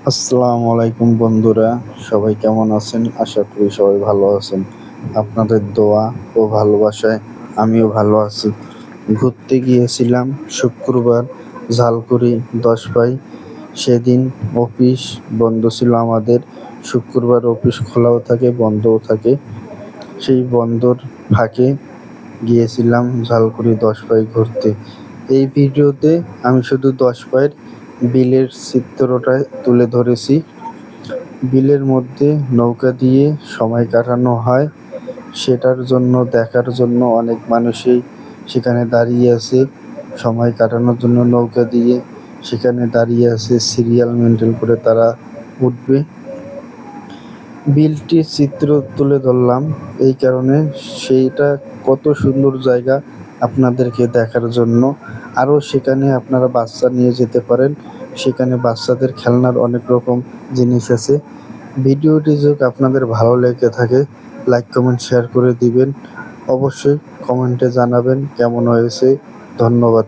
আসসালামু আলাইকুম বন্ধুরা, সবাই কেমন আছেন? আশা করি সবাই ভালো আছেন। আপনাদের দোয়া ও ভালোবাসায় আমিও ভালো আছি। ঘুরতে গিয়েছিলাম শুক্রবার ঝালকুড়ি 10 ভাই। সেদিন অফিস বন্ধ ছিল আমাদের। শুক্রবার অফিস খোলাও থাকে, বন্ধও থাকে। সেই বন্ধর ফাঁকে গিয়েছিলাম ঝালকুড়ি 10 ভাই ঘুরতে। এই ভিডিওতে আমি শুধু 10 ভাইয়ের বিলের চিত্রটা তুলে ধরেছি। বিলের মধ্যে নৌকা দিয়ে সময় কাটানো হয়, সেটার জন্য দেখার জন্য অনেক মানুষই সেখানে দাঁড়িয়ে আছে। সময় কাটানোর জন্য নৌকা দিয়ে সেখানে দাঁড়িয়ে আছে, সিরিয়াল মেনটেন করে তারা উঠবে। বিলটির চিত্র তুলে ধরলাম এই কারণে, সেইটা কত সুন্দর জায়গা আপনাদেরকে দেখার জন্য। আরও সেখানে আপনারা বাচ্চা নিয়ে যেতে পারেন, সেখানে বাচ্চাদের খেলনার অনেক রকম জিনিস আছে। ভিডিওটি যদি আপনাদের ভালো লেগে থাকে, লাইক কমেন্ট শেয়ার করে দিবেন। অবশ্যই কমেন্টে জানাবেন কেমন হয়েছে। ধন্যবাদ।